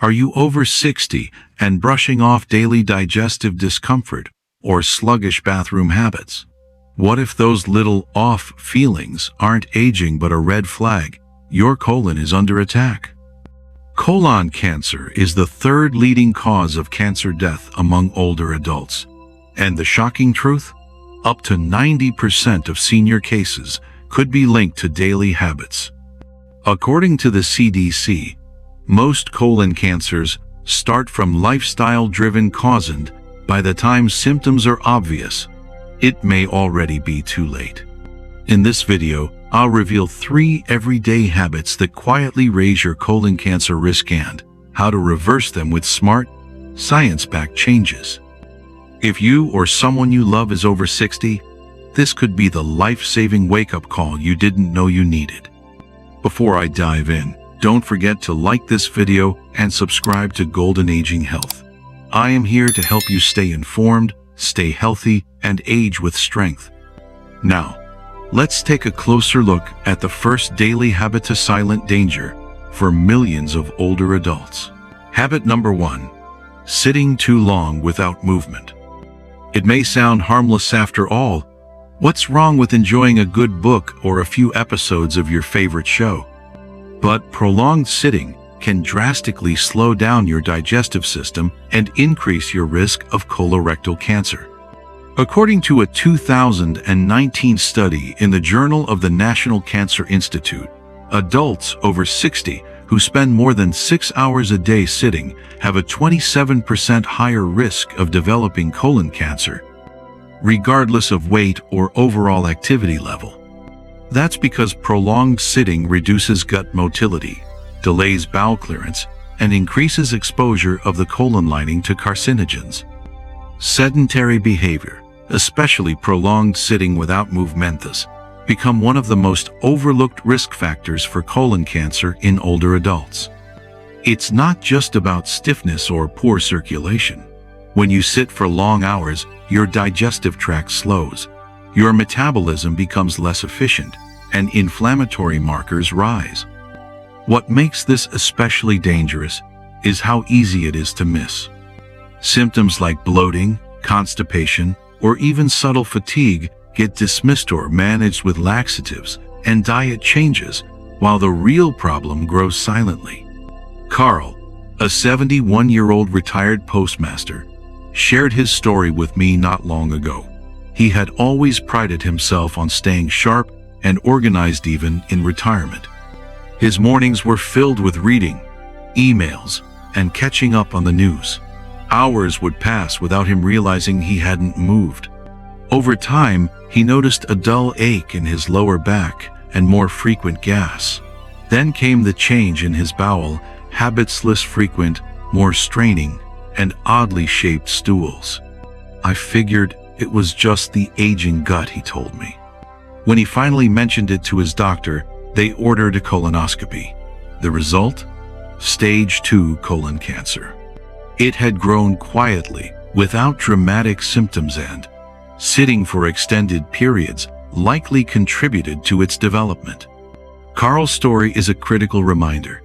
Are you over 60 and brushing off daily digestive discomfort or sluggish bathroom habits? What if those little off feelings aren't aging but a red flag? Your colon is under attack. Colon cancer is the third leading cause of cancer death among older adults. And the shocking truth? Up to 90% of senior cases could be linked to daily habits. According to the CDC, most colon cancers start from lifestyle-driven causes, and by the time symptoms are obvious, it may already be too late. In this video, I'll reveal 3 everyday habits that quietly raise your colon cancer risk and how to reverse them with smart, science-backed changes. If you or someone you love is over 60, this could be the life-saving wake-up call you didn't know you needed. Before I dive in, don't forget to like this video and subscribe to Golden Aging Health. I am here to help you stay informed, stay healthy, and age with strength. Now, let's take a closer look at the first daily habit to silent danger for millions of older adults. Habit number 1: sitting too long without movement. It may sound harmless after all. What's wrong with enjoying a good book or a few episodes of your favorite show? But prolonged sitting can drastically slow down your digestive system and increase your risk of colorectal cancer. According to a 2019 study in the Journal of the National Cancer Institute, adults over 60 who spend more than 6 hours a day sitting have a 27% higher risk of developing colon cancer, regardless of weight or overall activity level. That's because prolonged sitting reduces gut motility, delays bowel clearance, and increases exposure of the colon lining to carcinogens. Sedentary behavior, especially prolonged sitting without movement, become one of the most overlooked risk factors for colon cancer in older adults. It's not just about stiffness or poor circulation. When you sit for long hours, your digestive tract slows, your metabolism becomes less efficient, and inflammatory markers rise. What makes this especially dangerous is how easy it is to miss. Symptoms like bloating, constipation, or even subtle fatigue get dismissed or managed with laxatives and diet changes, while the real problem grows silently. Carl, a 71-year-old retired postmaster, shared his story with me not long ago. He had always prided himself on staying sharp and organized even in retirement. His mornings were filled with reading, emails, and catching up on the news. Hours would pass without him realizing he hadn't moved. Over time, he noticed a dull ache in his lower back and more frequent gas. Then came the change in his bowel, habits less frequent, more straining, and oddly shaped stools. I figured it was just the aging gut, he told me. When he finally mentioned it to his doctor, they ordered a colonoscopy. The result? Stage 2 colon cancer. It had grown quietly, without dramatic symptoms, and sitting for extended periods likely contributed to its development. Carl's story is a critical reminder.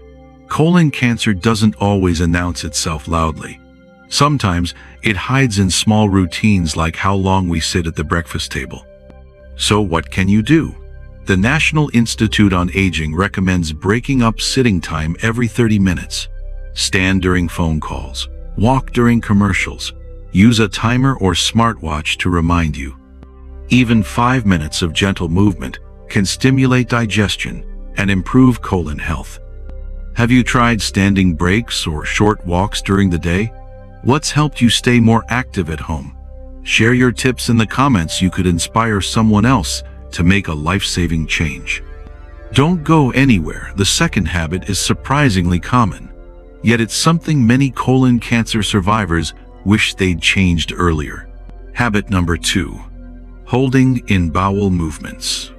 Colon cancer doesn't always announce itself loudly. Sometimes it hides in small routines like how long we sit at the breakfast table. So what can you do? The National Institute on Aging recommends breaking up sitting time every 30 minutes. Stand during phone calls. Walk during commercials. Use a timer or smartwatch to remind you. Even 5 minutes of gentle movement can stimulate digestion and improve colon health. Have you tried standing breaks or short walks during the day? What's helped you stay more active at home? Share your tips in the comments. You could inspire someone else to make a life-saving change. Don't go anywhere. The second habit is surprisingly common, yet it's something many colon cancer survivors wish they'd changed earlier. Habit number 2: holding in bowel movements.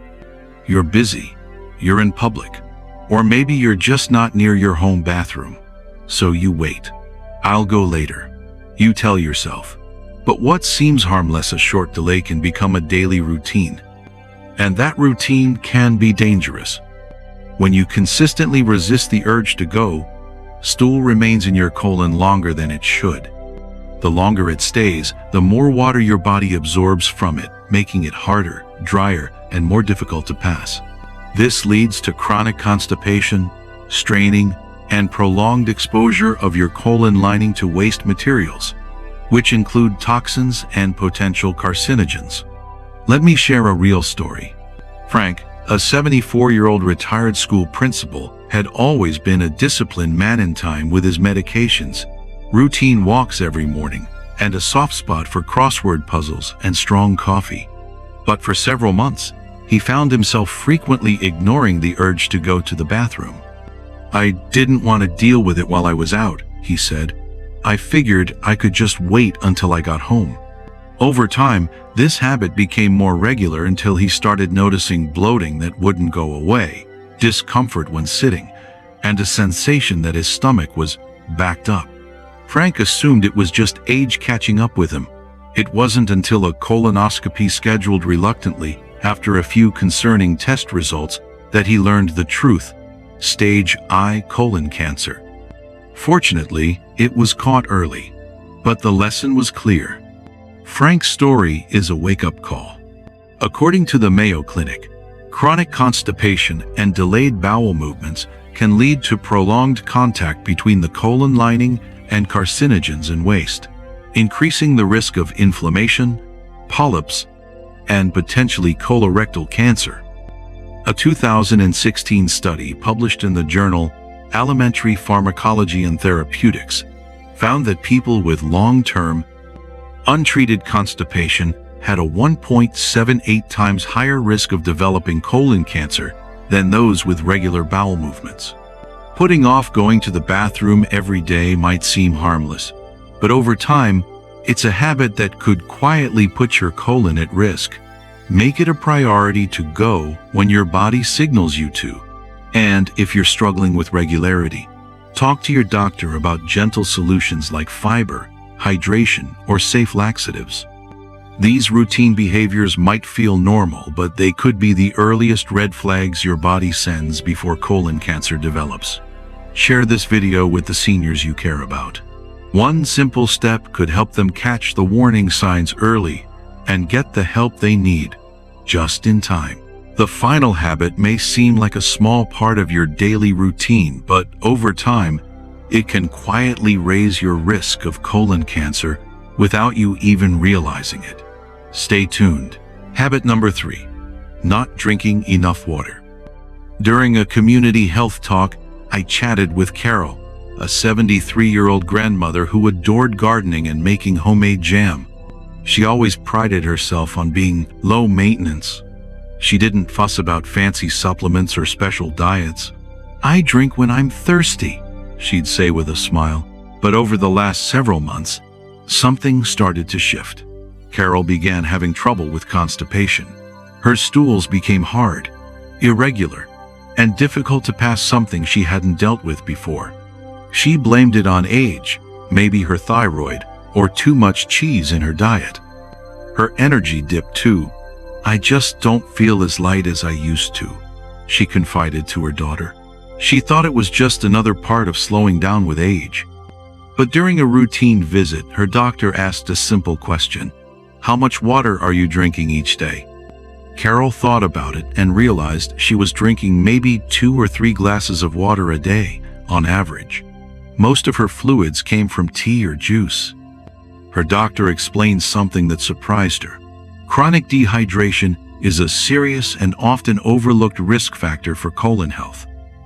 You're busy, you're in public, or maybe you're just not near your home bathroom. So you wait. I'll go later, you tell yourself. But what seems harmless, a short delay, can become a daily routine. And that routine can be dangerous. When you consistently resist the urge to go, Stool remains in your colon longer than it should. The longer it stays, the more water your body absorbs from it, making it harder, drier, and more difficult to pass. This leads to chronic constipation, straining, and prolonged exposure of your colon lining to waste materials, which include toxins and potential carcinogens. Let me share a real story. Frank, a 74-year-old retired school principal, had always been a disciplined man in time with his medications, routine walks every morning, and a soft spot for crossword puzzles and strong coffee. But for several months, he found himself frequently ignoring the urge to go to the bathroom. "I didn't want to deal with it while I was out," he said. "I figured I could just wait until I got home." Over time, this habit became more regular until he started noticing bloating that wouldn't go away, discomfort when sitting, and a sensation that his stomach was backed up. Frank assumed it was just age catching up with him. It wasn't until a colonoscopy scheduled reluctantly after a few concerning test results that he learned the truth: stage I colon cancer. Fortunately, it was caught early, but the lesson was clear. Frank's story is a wake-up call. According to the Mayo Clinic, chronic constipation and delayed bowel movements can lead to prolonged contact between the colon lining and carcinogens and waste, increasing the risk of inflammation, polyps, and potentially colorectal cancer. A 2016 study published in the journal Alimentary Pharmacology and Therapeutics found that people with long-term, untreated constipation had a 1.78 times higher risk of developing colon cancer than those with regular bowel movements. Putting off going to the bathroom every day might seem harmless, but over time, it's a habit that could quietly put your colon at risk. Make it a priority to go when your body signals you to. And if you're struggling with regularity, talk to your doctor about gentle solutions like fiber, hydration, or safe laxatives. These routine behaviors might feel normal, but they could be the earliest red flags your body sends before colon cancer develops. Share this video with the seniors you care about. One simple step could help them catch the warning signs early and get the help they need, just in time. The final habit may seem like a small part of your daily routine, but over time, it can quietly raise your risk of colon cancer without you even realizing it. Stay tuned. Habit number 3, not drinking enough water. During a community health talk, I chatted with Carol, a 73-year-old grandmother who adored gardening and making homemade jam. She always prided herself on being low maintenance. She didn't fuss about fancy supplements or special diets. "I drink when I'm thirsty," she'd say with a smile. But over the last several months, something started to shift. Carol began having trouble with constipation. Her stools became hard, irregular, and difficult to pass, something she hadn't dealt with before. She blamed it on age, maybe her thyroid, or too much cheese in her diet. Her energy dipped too. "I just don't feel as light as I used to," she confided to her daughter. She thought it was just another part of slowing down with age. But during a routine visit, her doctor asked a simple question: "How much water are you drinking each day?" Carol thought about it and realized she was drinking maybe 2 or 3 glasses of water a day, on average. Most of her fluids came from tea or juice. Her doctor explained something that surprised her. Chronic dehydration is a serious and often overlooked risk factor for colon health,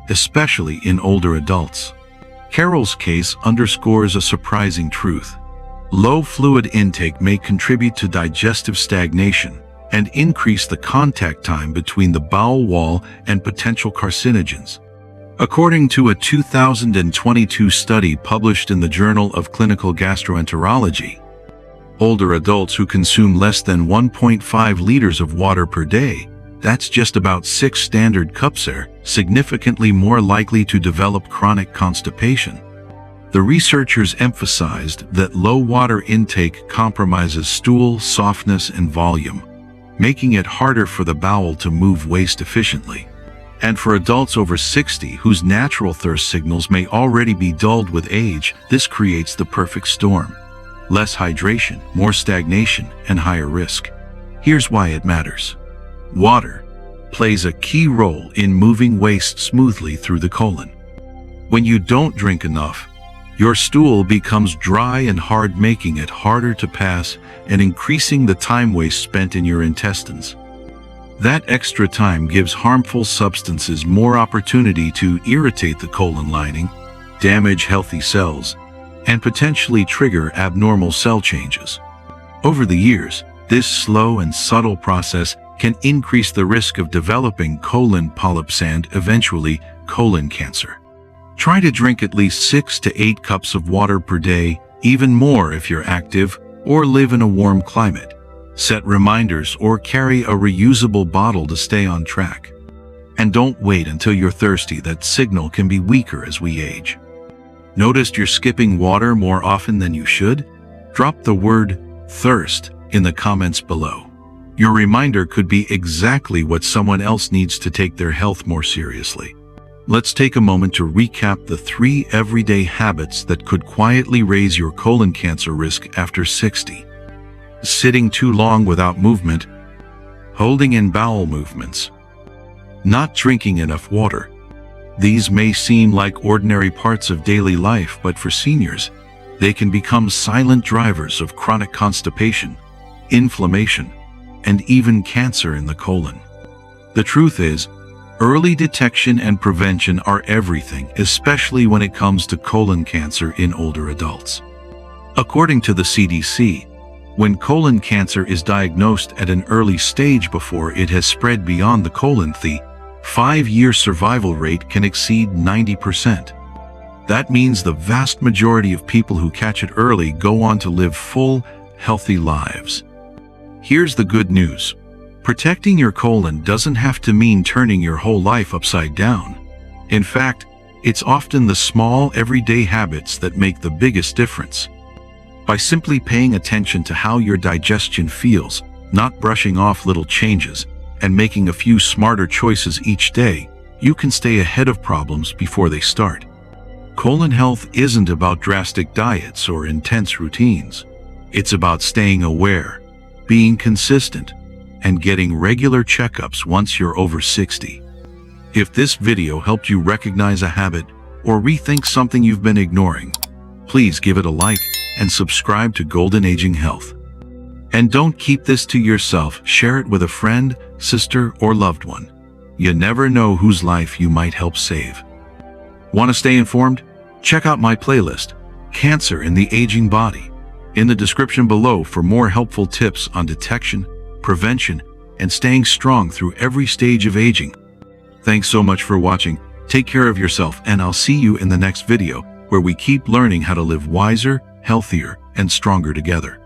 especially in older adults. Carol's case underscores a surprising truth. Low fluid intake may contribute to digestive stagnation and increase the contact time between the bowel wall and potential carcinogens. According to a 2022 study published in the Journal of Clinical Gastroenterology, older adults who consume less than 1.5 liters of water per day, that's just about 6 standard cups, are significantly more likely to develop chronic constipation. The researchers emphasized that low water intake compromises stool softness and volume, making it harder for the bowel to move waste efficiently. And for adults over 60 whose natural thirst signals may already be dulled with age, this creates the perfect storm. Less hydration, more stagnation, and higher risk. Here's why it matters. Water plays a key role in moving waste smoothly through the colon. When you don't drink enough, your stool becomes dry and hard, making it harder to pass and increasing the time waste spent in your intestines. That extra time gives harmful substances more opportunity to irritate the colon lining, damage healthy cells, and potentially trigger abnormal cell changes. Over the years, this slow and subtle process can increase the risk of developing colon polyps and, eventually, colon cancer. Try to drink at least 6 to 8 cups of water per day, even more if you're active or live in a warm climate. Set reminders or carry a reusable bottle to stay on track. And don't wait until you're thirsty. That signal can be weaker as we age. Noticed you're skipping water more often than you should? Drop the word thirst in the comments below. Your reminder could be exactly what someone else needs to take their health more seriously. Let's take a moment to recap the 3 everyday habits that could quietly raise your colon cancer risk after 60. Sitting too long without movement, holding in bowel movements, not drinking enough water. These may seem like ordinary parts of daily life, but for seniors, they can become silent drivers of chronic constipation, inflammation, and even cancer in the colon. The truth is, early detection and prevention are everything, especially when it comes to colon cancer in older adults. According to the CDC, when colon cancer is diagnosed at an early stage before it has spread beyond the colon, the 5-year survival rate can exceed 90%. That means the vast majority of people who catch it early go on to live full, healthy lives. Here's the good news. Protecting your colon doesn't have to mean turning your whole life upside down. In fact, it's often the small, everyday habits that make the biggest difference. By simply paying attention to how your digestion feels, not brushing off little changes, and making a few smarter choices each day, you can stay ahead of problems before they start. Colon health isn't about drastic diets or intense routines. It's about staying aware, being consistent, and getting regular checkups once you're over 60. If this video helped you recognize a habit or rethink something you've been ignoring, please give it a like and subscribe to Golden Aging Health. And don't keep this to yourself. Share it with a friend, sister, or loved one. You never know whose life you might help save. Want to stay informed? Check out my playlist, Cancer in the Aging Body, in the description below for more helpful tips on detection, prevention, and staying strong through every stage of aging. Thanks so much for watching. Take care of yourself, and I'll see you in the next video, where we keep learning how to live wiser, healthier, and stronger together.